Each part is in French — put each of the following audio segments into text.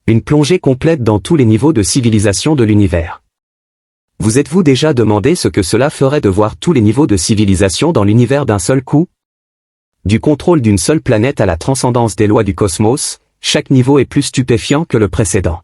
Une plongée complète dans tous les niveaux de civilisation de l'univers. Vous êtes-vous déjà demandé ce que cela ferait de voir tous les niveaux de civilisation dans l'univers d'un seul coup? Du contrôle d'une seule planète à la transcendance des lois du cosmos, chaque niveau est plus stupéfiant que le précédent.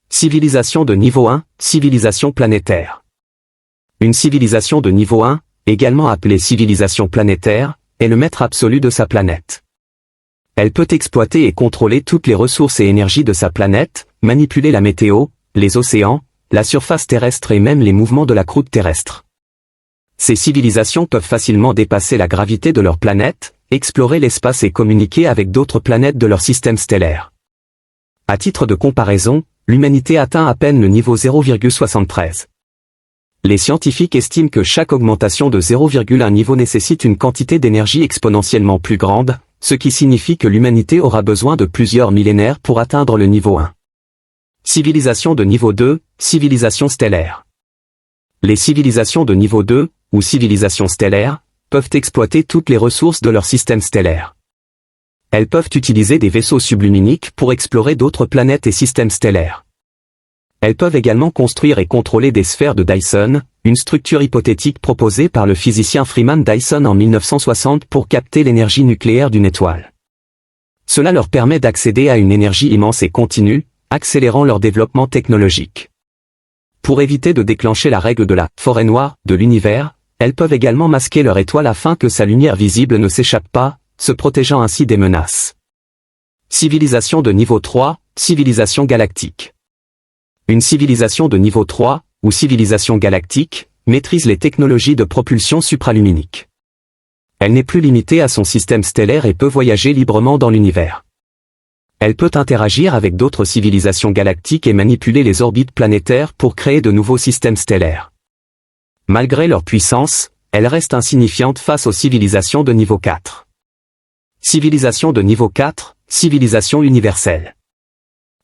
Civilisation de niveau 1, civilisation planétaire. Une civilisation de niveau 1, également appelée civilisation planétaire, est le maître absolu de sa planète. Elle peut exploiter et contrôler toutes les ressources et énergies de sa planète, manipuler la météo, les océans, la surface terrestre et même les mouvements de la croûte terrestre. Ces civilisations peuvent facilement dépasser la gravité de leur planète, explorer l'espace et communiquer avec d'autres planètes de leur système stellaire. À titre de comparaison, l'humanité atteint à peine le niveau 0,73. Les scientifiques estiment que chaque augmentation de 0,1 niveau nécessite une quantité d'énergie exponentiellement plus grande, ce qui signifie que l'humanité aura besoin de plusieurs millénaires pour atteindre le niveau 1. Civilisation de niveau 2, civilisation stellaire. Les civilisations de niveau 2, ou civilisation stellaire, peuvent exploiter toutes les ressources de leur système stellaire. Elles peuvent utiliser des vaisseaux subluminiques pour explorer d'autres planètes et systèmes stellaires. Elles peuvent également construire et contrôler des sphères de Dyson, une structure hypothétique proposée par le physicien Freeman Dyson en 1960 pour capter l'énergie nucléaire d'une étoile. Cela leur permet d'accéder à une énergie immense et continue, accélérant leur développement technologique. Pour éviter de déclencher la règle de la « forêt noire » de l'univers, elles peuvent également masquer leur étoile afin que sa lumière visible ne s'échappe pas, se protégeant ainsi des menaces. Civilisation de niveau 3, civilisation galactique. Une civilisation de niveau 3, ou civilisation galactique, maîtrise les technologies de propulsion supraluminique. Elle n'est plus limitée à son système stellaire et peut voyager librement dans l'univers. Elle peut interagir avec d'autres civilisations galactiques et manipuler les orbites planétaires pour créer de nouveaux systèmes stellaires. Malgré leur puissance, elle reste insignifiante face aux civilisations de niveau 4. Civilisation de niveau 4, civilisation universelle.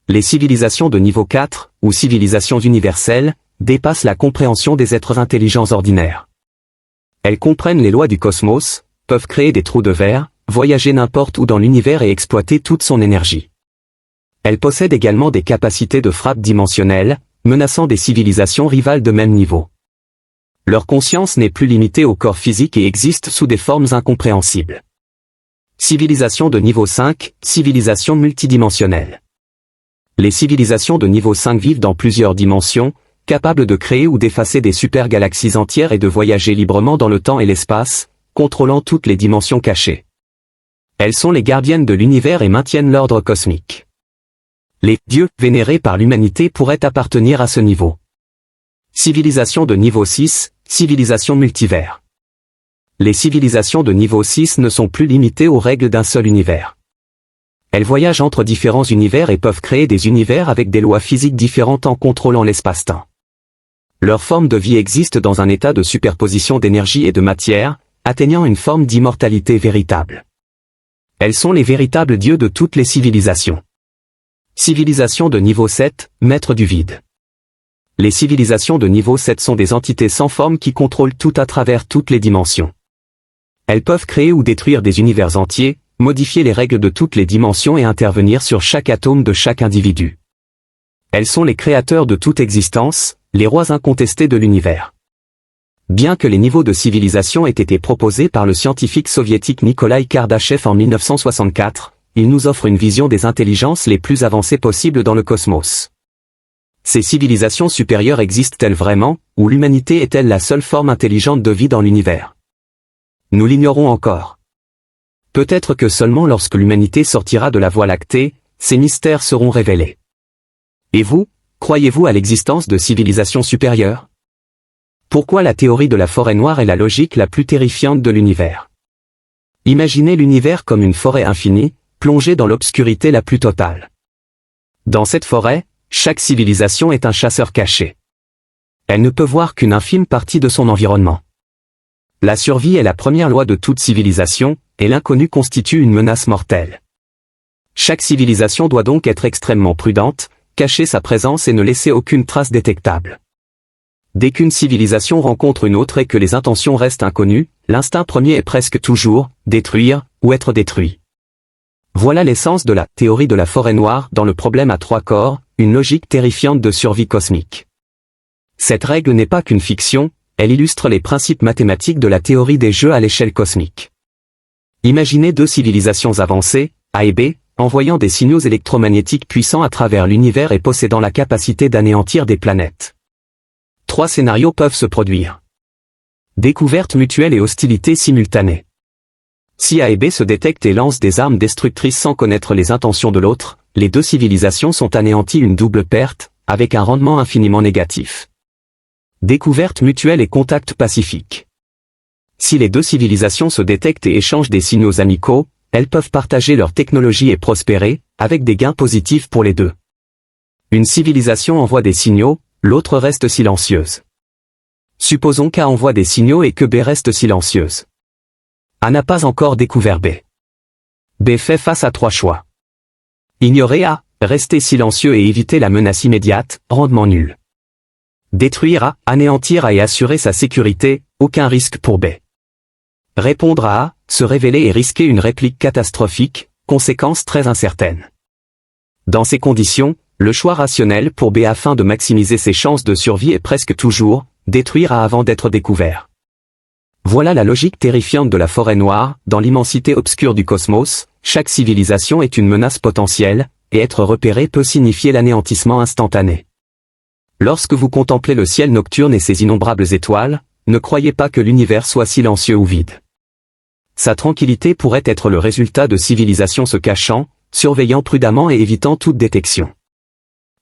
Les civilisations de niveau 4, ou civilisations universelles, dépassent la compréhension des êtres intelligents ordinaires. Elles comprennent les lois du cosmos, peuvent créer des trous de verre, voyager n'importe où dans l'univers et exploiter toute son énergie. Elles possèdent également des capacités de frappe dimensionnelles, menaçant des civilisations rivales de même niveau. Leur conscience n'est plus limitée au corps physique et existe sous des formes incompréhensibles. Civilisation de niveau 5, civilisation multidimensionnelle. Les civilisations de niveau 5 vivent dans plusieurs dimensions, capables de créer ou d'effacer des super-galaxies entières et de voyager librement dans le temps et l'espace, contrôlant toutes les dimensions cachées. Elles sont les gardiennes de l'univers et maintiennent l'ordre cosmique. Les dieux vénérés par l'humanité pourraient appartenir à ce niveau. Civilisation de niveau 6, civilisation multivers. Les civilisations de niveau 6 ne sont plus limitées aux règles d'un seul univers. Elles voyagent entre différents univers et peuvent créer des univers avec des lois physiques différentes en contrôlant l'espace-temps. Leur forme de vie existe dans un état de superposition d'énergie et de matière, atteignant une forme d'immortalité véritable. Elles sont les véritables dieux de toutes les civilisations. Civilisation de niveau 7, maître du vide. Les civilisations de niveau 7 sont des entités sans forme qui contrôlent tout à travers toutes les dimensions. Elles peuvent créer ou détruire des univers entiers, modifier les règles de toutes les dimensions et intervenir sur chaque atome de chaque individu. Elles sont les créateurs de toute existence, les rois incontestés de l'univers. Bien que les niveaux de civilisation aient été proposés par le scientifique soviétique Nikolai Kardashev en 1964, ils nous offrent une vision des intelligences les plus avancées possibles dans le cosmos. Ces civilisations supérieures existent-elles vraiment, ou l'humanité est-elle la seule forme intelligente de vie dans l'univers? Nous l'ignorons encore. Peut-être que seulement lorsque l'humanité sortira de la Voie lactée, ces mystères seront révélés. Et vous, croyez-vous à l'existence de civilisations supérieures? Pourquoi la théorie de la forêt noire est la logique la plus terrifiante de l'univers? Imaginez l'univers comme une forêt infinie, plongée dans l'obscurité la plus totale. Dans cette forêt, chaque civilisation est un chasseur caché. Elle ne peut voir qu'une infime partie de son environnement. La survie est la première loi de toute civilisation, et l'inconnu constitue une menace mortelle. Chaque civilisation doit donc être extrêmement prudente, cacher sa présence et ne laisser aucune trace détectable. Dès qu'une civilisation rencontre une autre et que les intentions restent inconnues, l'instinct premier est presque toujours détruire ou être détruit. Voilà l'essence de la théorie de la forêt noire dans le problème à 3 corps, une logique terrifiante de survie cosmique. Cette règle n'est pas qu'une fiction, elle illustre les principes mathématiques de la théorie des jeux à l'échelle cosmique. Imaginez 2 civilisations avancées, A et B, envoyant des signaux électromagnétiques puissants à travers l'univers et possédant la capacité d'anéantir des planètes. 3 scénarios peuvent se produire. Découverte mutuelle et hostilité simultanée. Si A et B se détectent et lancent des armes destructrices sans connaître les intentions de l'autre, les 2 civilisations sont anéanties, une double perte, avec un rendement infiniment négatif. Découverte mutuelle et contact pacifique. Si les 2 civilisations se détectent et échangent des signaux amicaux, elles peuvent partager leur technologie et prospérer, avec des gains positifs pour les 2. Une civilisation envoie des signaux, l'autre reste silencieuse. Supposons qu'A envoie des signaux et que B reste silencieuse. A n'a pas encore découvert B. B fait face à 3 choix. Ignorer A, rester silencieux et éviter la menace immédiate, rendement nul. Détruire A, anéantir A et assurer sa sécurité, aucun risque pour B. Répondre à A, se révéler et risquer une réplique catastrophique, conséquences très incertaines. Dans ces conditions, le choix rationnel pour B afin de maximiser ses chances de survie est presque toujours, détruire A avant d'être découvert. Voilà la logique terrifiante de la forêt noire, dans l'immensité obscure du cosmos, chaque civilisation est une menace potentielle, et être repérée peut signifier l'anéantissement instantané. Lorsque vous contemplez le ciel nocturne et ses innombrables étoiles, ne croyez pas que l'univers soit silencieux ou vide. Sa tranquillité pourrait être le résultat de civilisations se cachant, surveillant prudemment et évitant toute détection.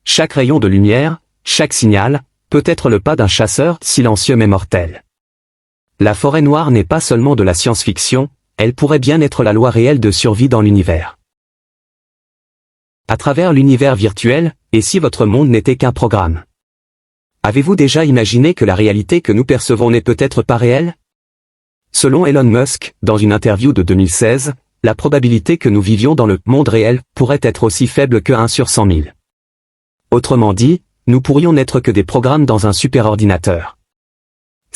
Chaque rayon de lumière, chaque signal, peut être le pas d'un chasseur silencieux mais mortel. La forêt noire n'est pas seulement de la science-fiction, elle pourrait bien être la loi réelle de survie dans l'univers. À travers l'univers virtuel, et si votre monde n'était qu'un programme? Avez-vous déjà imaginé que la réalité que nous percevons n'est peut-être pas réelle? Selon Elon Musk, dans une interview de 2016, la probabilité que nous vivions dans le monde réel pourrait être aussi faible que 1 sur 100 000. Autrement dit, nous pourrions n'être que des programmes dans un superordinateur.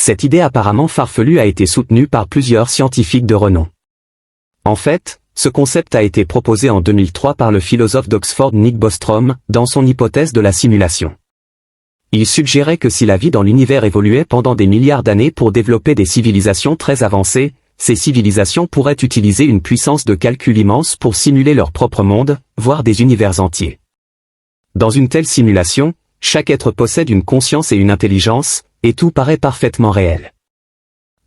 Cette idée apparemment farfelue a été soutenue par plusieurs scientifiques de renom. En fait, ce concept a été proposé en 2003 par le philosophe d'Oxford Nick Bostrom, dans son hypothèse de la simulation. Il suggérait que si la vie dans l'univers évoluait pendant des milliards d'années pour développer des civilisations très avancées, ces civilisations pourraient utiliser une puissance de calcul immense pour simuler leur propre monde, voire des univers entiers. Dans une telle simulation, chaque être possède une conscience et une intelligence, et tout paraît parfaitement réel.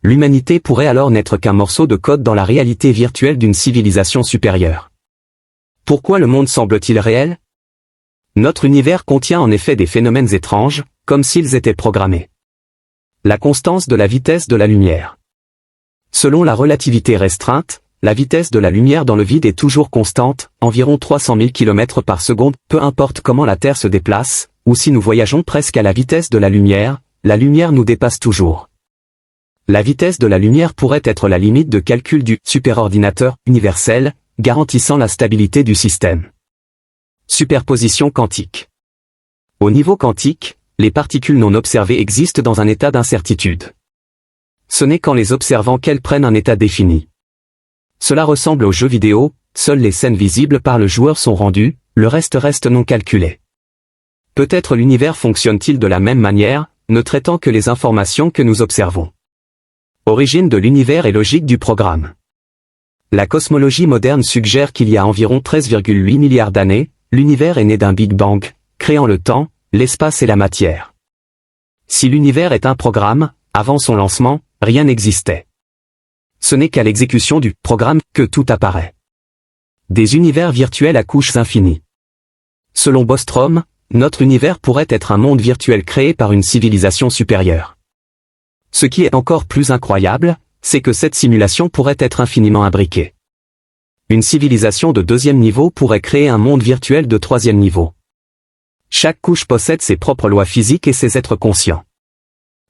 L'humanité pourrait alors n'être qu'un morceau de code dans la réalité virtuelle d'une civilisation supérieure. Pourquoi le monde semble-t-il réel? Notre univers contient en effet des phénomènes étranges, comme s'ils étaient programmés. La constance de la vitesse de la lumière. Selon la relativité restreinte, la vitesse de la lumière dans le vide est toujours constante, environ 300 000 km par seconde, peu importe comment la Terre se déplace, ou si nous voyageons presque à la vitesse de la lumière nous dépasse toujours. La vitesse de la lumière pourrait être la limite de calcul du superordinateur universel, garantissant la stabilité du système. Superposition quantique. Au niveau quantique, les particules non observées existent dans un état d'incertitude. Ce n'est qu'en les observant qu'elles prennent un état défini. Cela ressemble aux jeux vidéo, seules les scènes visibles par le joueur sont rendues, le reste reste non calculé. Peut-être l'univers fonctionne-t-il de la même manière, ne traitant que les informations que nous observons. Origine de l'univers et logique du programme. La cosmologie moderne suggère qu'il y a environ 13,8 milliards d'années, l'univers est né d'un Big Bang, créant le temps, l'espace et la matière. Si l'univers est un programme, avant son lancement, rien n'existait. Ce n'est qu'à l'exécution du programme que tout apparaît. Des univers virtuels à couches infinies. Selon Bostrom, notre univers pourrait être un monde virtuel créé par une civilisation supérieure. Ce qui est encore plus incroyable, c'est que cette simulation pourrait être infiniment imbriquée. Une civilisation de 2e niveau pourrait créer un monde virtuel de 3e niveau. Chaque couche possède ses propres lois physiques et ses êtres conscients.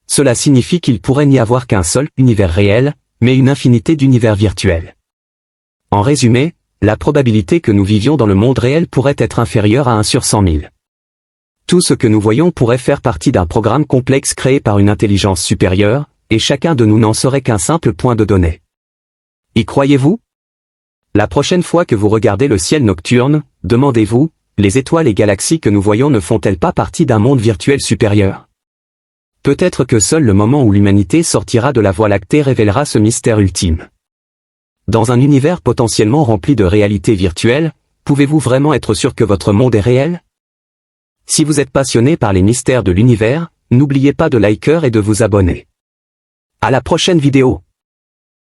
Cela signifie qu'il pourrait n'y avoir qu'un seul univers réel, mais une infinité d'univers virtuels. En résumé, la probabilité que nous vivions dans le monde réel pourrait être inférieure à 1 sur 100 000. Tout ce que nous voyons pourrait faire partie d'un programme complexe créé par une intelligence supérieure, et chacun de nous n'en serait qu'un simple point de données. Y croyez-vous? La prochaine fois que vous regardez le ciel nocturne, demandez-vous, les étoiles et galaxies que nous voyons ne font-elles pas partie d'un monde virtuel supérieur? Peut-être que seul le moment où l'humanité sortira de la Voie lactée révélera ce mystère ultime. Dans un univers potentiellement rempli de réalité virtuelle, pouvez-vous vraiment être sûr que votre monde est réel? Si vous êtes passionné par les mystères de l'univers, n'oubliez pas de liker et de vous abonner. À la prochaine vidéo.